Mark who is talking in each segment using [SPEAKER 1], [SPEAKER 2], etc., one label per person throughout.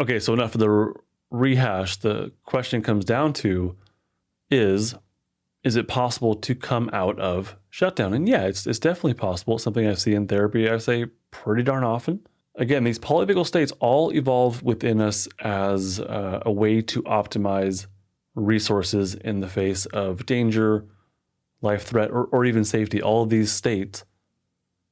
[SPEAKER 1] Okay, so enough of the rehash. The question comes down to is it possible to come out of shutdown? And yeah, it's definitely possible. It's something I see in therapy, I say pretty darn often. Again, these polyvagal states all evolve within us as a way to optimize resources in the face of danger, life threat, or even safety. All of these states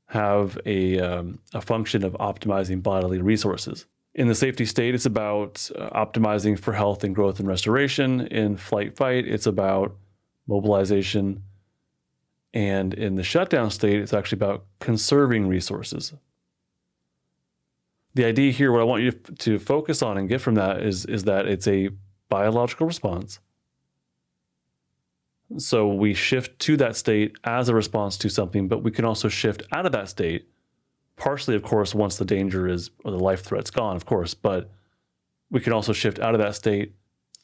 [SPEAKER 1] have a function of optimizing bodily resources. In the safety state, it's about optimizing for health and growth and restoration. In flight fight, it's about mobilization. And in the shutdown state, it's actually about conserving resources. The idea here, what I want you to focus on and get from that is that it's a biological response. So we shift to that state as a response to something, but we can also shift out of that state, partially, of course, once the danger is, or the life threat's gone, of course, but we can also shift out of that state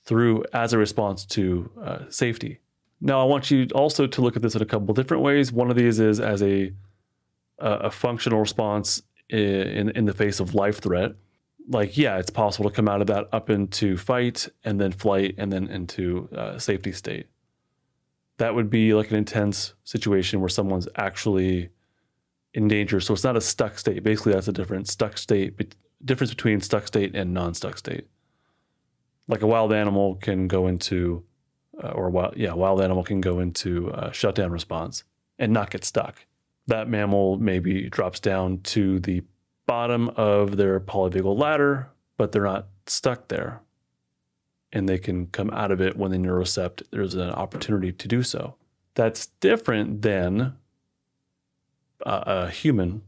[SPEAKER 1] through as a response to safety. Now, I want you also to look at this in a couple different ways. One of these is as a functional response in the face of life threat. Like, yeah, it's possible to come out of that up into fight and then flight and then into safety state. That would be like an intense situation where someone's actually in danger. So it's not a stuck state. Basically, that's a difference between stuck state and non-stuck state. Like a wild animal can go into, wild animal can go into a shutdown response and not get stuck. That mammal maybe drops down to the bottom of their polyvagal ladder, but they're not stuck there. And they can come out of it when they neurocept. There's an opportunity to do so. That's different than a human,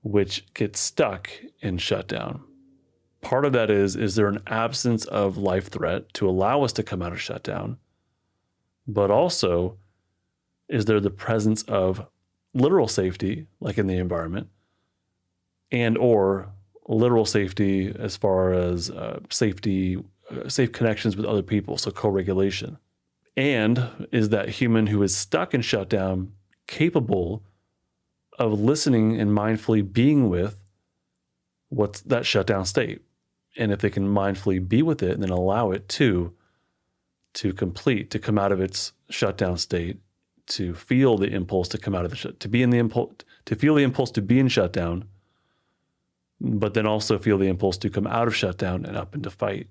[SPEAKER 1] which gets stuck in shutdown. Part of that is there an absence of life threat to allow us to come out of shutdown? But also, is there the presence of literal safety, like in the environment, and or literal safety as far as safe connections with other people, so co-regulation? And is that human who is stuck in shutdown capable of listening and mindfully being with what's that shutdown state? And if they can mindfully be with it and then allow it to come out of its shutdown state, to feel the impulse to come out of to feel the impulse to be in shutdown, but then also feel the impulse to come out of shutdown and up into fight.